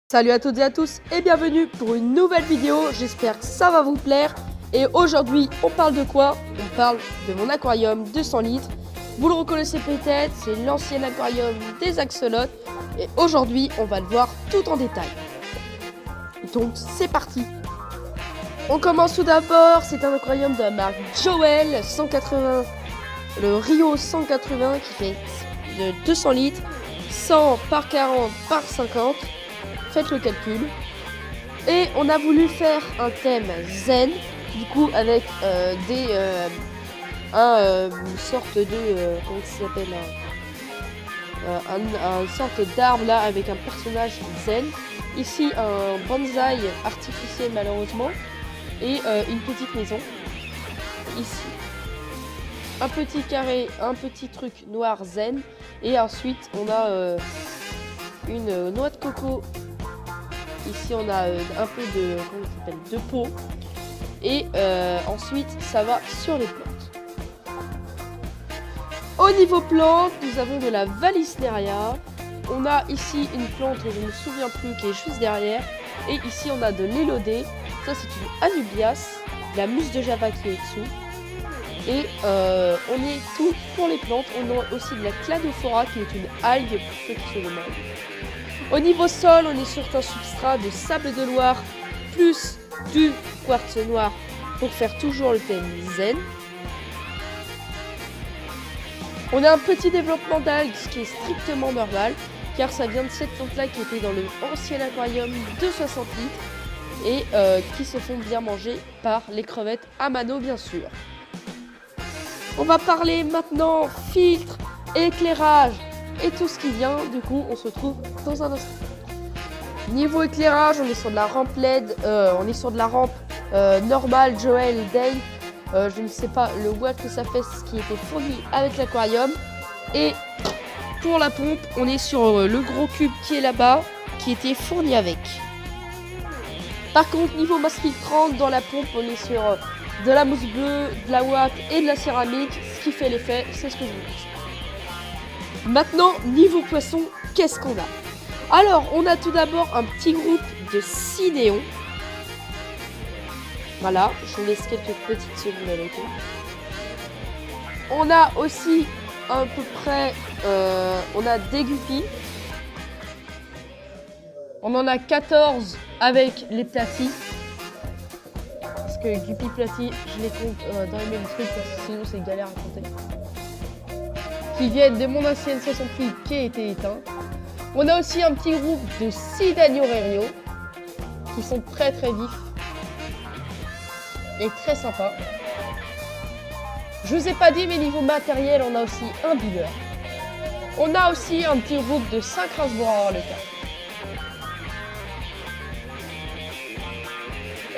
Salut à toutes et à tous et bienvenue pour une nouvelle vidéo, j'espère que ça va vous plaire. Et aujourd'hui on parle de quoi? On parle de mon aquarium 200 litres. Vous le reconnaissez peut-être, c'est l'ancien aquarium des axolotes. Et aujourd'hui on va le voir tout en détail. Donc c'est parti. On commence tout d'abord, c'est un aquarium de la marque Joel 180, le Rio 180 qui fait de 200 litres, 100 par 40 par 50. Faites le calcul. Et on a voulu faire un thème zen, du coup avec une sorte de comment ça s'appelle, une sorte d'arbre là avec un personnage zen. Ici un bonsaï artificiel malheureusement et une petite maison. Ici un petit carré, un petit truc noir zen et ensuite on a une noix de coco. Ici on a un peu de, comment ça s'appelle, de peau. Et ensuite ça va sur les plantes. Au niveau plantes, nous avons de la Valisneria. On a ici une plante que je ne me souviens plus qui est juste derrière. Et ici on a de l'élodée. Ça c'est une anubias. La mousse de Java qui est au-dessous. Et on est tout pour les plantes. On a aussi de la cladophora qui est une algue pour ceux qui se demandent. Au niveau sol, on est sur un substrat de sable de Loire plus du quartz noir pour faire toujours le thème zen. On a un petit développement d'algues, ce qui est strictement normal, car ça vient de cette plante-là qui était dans le ancien aquarium de 60 litres et qui se font bien manger par les crevettes à mano, bien sûr. On va parler maintenant filtre, éclairage et tout ce qui vient. Du coup, on se retrouve dans un instant. Niveau éclairage, on est sur de la rampe LED, on est sur de la rampe normale Joel Day. Je ne sais pas le watt que ça fait, ce qui était fourni avec l'aquarium. Et pour la pompe, on est sur le gros cube qui est là-bas, qui était fourni avec. Par contre, niveau masse filtrante, dans la pompe, on est sur de la mousse bleue, de la watt et de la céramique. Ce qui fait l'effet, c'est ce que je vous dis. Maintenant, niveau poisson, qu'est-ce qu'on a? Alors, on a tout d'abord un petit groupe de 6 néons. Voilà, je vous laisse quelques petites secondes avec eux. On a aussi à peu près, on a des guppies. On en a 14 avec les platis. Parce que guppies platis, je les compte dans les mêmes trucs parce que sinon c'est galère à compter. Qui viennent de mon ancienne 68 qui a été éteint. On a aussi un petit groupe de 6 Dagnorerio qui sont très très vifs et très sympas. Je vous ai pas dit, mais niveau matériel, on a aussi un bideur. On a aussi un petit groupe de 5 Rasbora le cas.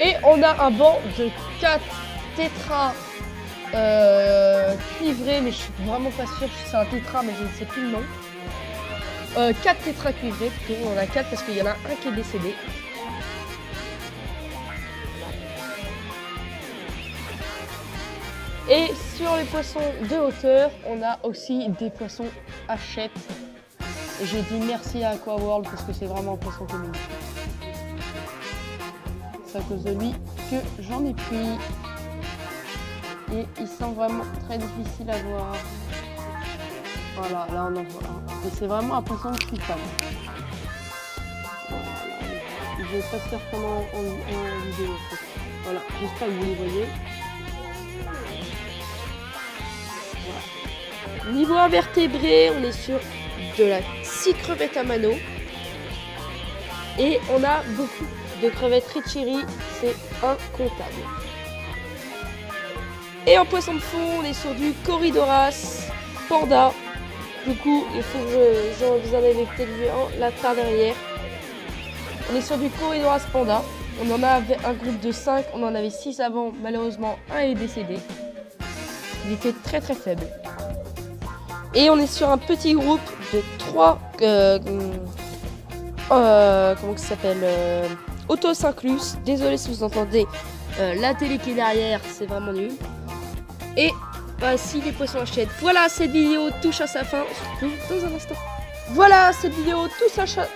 Et on a un banc de 4 tétras cuivré, mais je suis vraiment pas sûre si c'est un tétra, mais je ne sais plus le nom. 4 tétras cuivrés, plutôt. On en a 4 parce qu'il y en a un qui est décédé. Et sur les poissons de hauteur, on a aussi des poissons Hachette. Et j'ai dit merci à Aquaworld parce que c'est vraiment un poisson que nous. C'est à cause de lui que j'en ai pris. Et ils sont vraiment très difficiles à voir. Voilà, là on en voit un. Et c'est vraiment un poisson que je suis fan. Voilà, je vais pas se faire comme en vidéo. Voilà, j'espère que vous les voyez. Voilà. Niveau invertébré, on est sur de la 6 crevettes à mano. Et on a beaucoup de crevettes Richiri, c'est incontable. Et en poisson de fond, on est sur du Corydoras Panda. Du coup, il faut que vous en avez peut-être vu un là par derrière. On est sur du Corydoras Panda. On en avait un groupe de 5, on en avait 6 avant. Malheureusement, un est décédé. Il était très très faible. Et on est sur un petit groupe de 3... comment ça s'appelle, Autosynclus. Désolé si vous entendez la télé qui est derrière, c'est vraiment nul. Et voici les poissons Hachette. Voilà, cette vidéo touche à sa fin. On se retrouve dans un instant. Voilà, cette vidéo touche à sa fin.